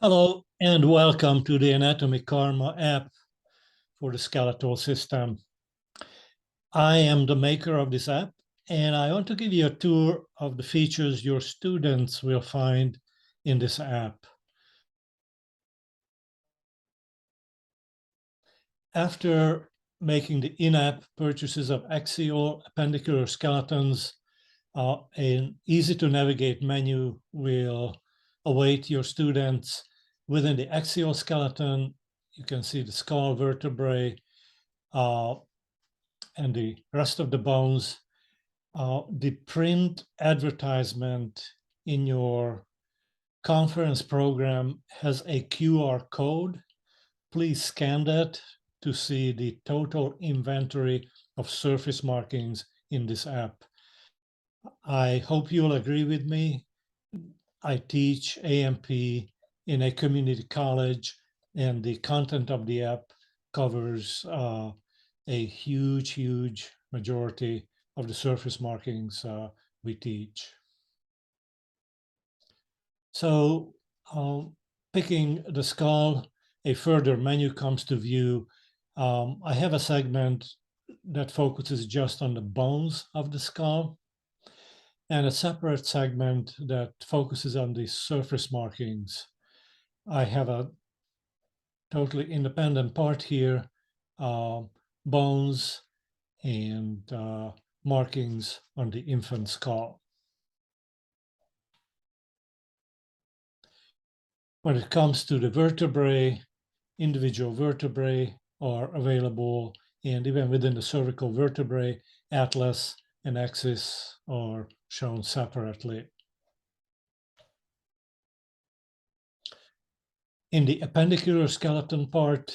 Hello and welcome to the Anatomy Karma app for the skeletal system. I am the maker of this app and I want to give you a tour of the features your students will find in this app. After making the in-app purchases of axial appendicular skeletons, an easy-to-navigate menu will await your students. Within the axial skeleton, you can see the skull vertebrae and the rest of the bones. The print advertisement in your conference program has a QR code. Please scan that to see the total inventory of surface markings in this app. I hope you'll agree with me. I teach AMP in a community college, and the content of the app covers a huge majority of the surface markings we teach. So picking the skull, a further menu comes to view. I have a segment that focuses just on the bones of the skull, and a separate segment that focuses on the surface markings. I have a totally independent part here, bones and markings on the infant skull. When it comes to the vertebrae, individual vertebrae are available, and even within the cervical vertebrae, atlas and axis are shown separately. In the appendicular skeleton part,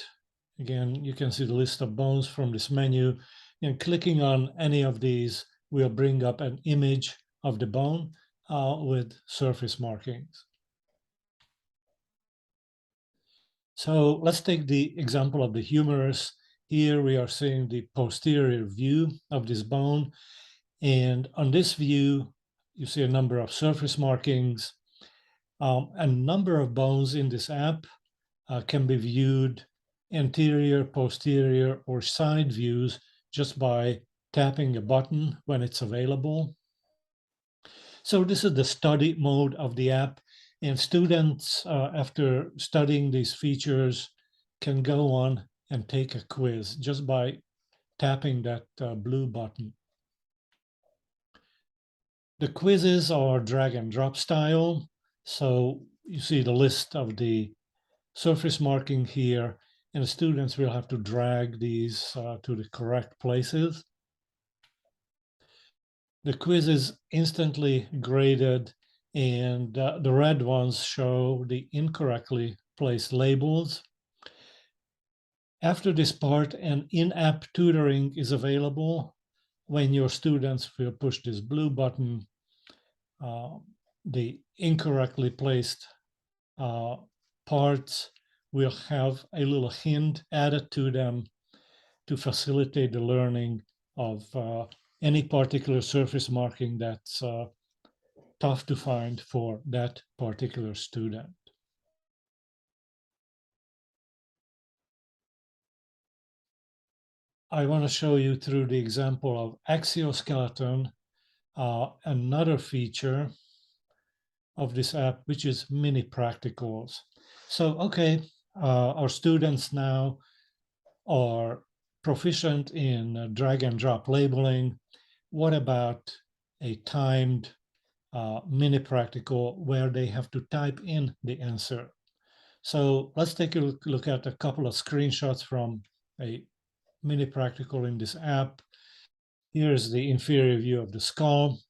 again, you can see the list of bones from this menu, and clicking on any of these will bring up an image of the bone with surface markings. So let's take the example of the humerus. Here we are seeing the posterior view of this bone. And on this view, you see a number of surface markings. A number of bones in this app can be viewed anterior, posterior, or side views just by tapping a button when it's available. So this is the study mode of the app, and students, after studying these features, can go on and take a quiz just by tapping that blue button. The quizzes are drag and drop style. So you see the list of the surface marking here, and the students will have to drag these to the correct places. The quiz is instantly graded, and the red ones show the incorrectly placed labels. After this part, an in-app tutoring is available. When your students will push this blue button, the incorrectly placed parts will have a little hint added to them to facilitate the learning of any particular surface marking that's tough to find for that particular student. I want to show you through the example of exoskeleton, another feature of this app, which is mini practicals. So, okay, our students now are proficient in drag and drop labeling. What about a timed mini practical where they have to type in the answer? So let's take a look at a couple of screenshots from a mini practical in this app. Here's the inferior view of the skull.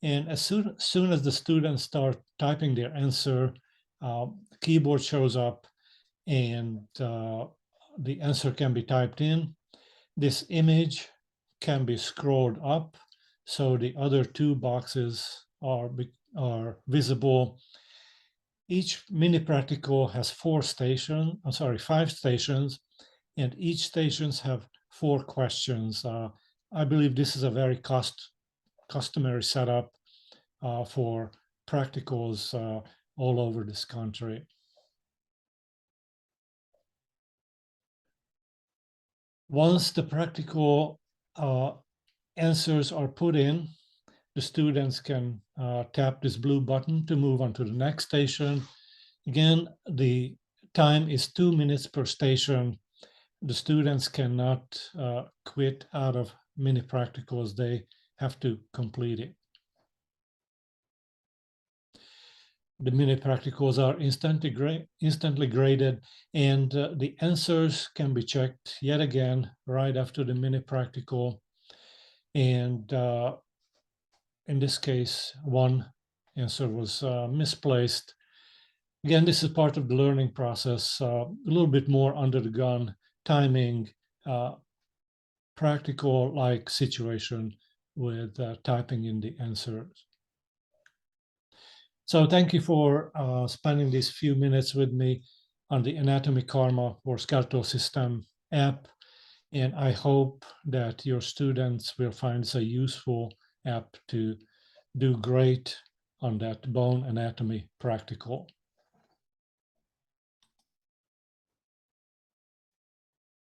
And as soon as the students start typing their answer, the keyboard shows up and the answer can be typed in. This image can be scrolled up, so the other two boxes are visible. Each mini practical has 5 stations, and each stations have 4 questions. I believe this is a very customary setup for practicals all over this country. Once the practical answers are put in, the students can tap this blue button to move on to the next station. Again, the time is 2 minutes per station. The students cannot quit out of mini practicals. They have to complete it. The mini practicals are instantly graded, and the answers can be checked yet again right after the mini practical. And in this case, one answer was misplaced. Again, this is part of the learning process, a little bit more under the gun, timing, practical-like situation with typing in the answers. So thank you for spending these few minutes with me on the Anatomy Karma for Skeletal System app. And I hope that your students will find this a useful app to do great on that bone anatomy practical.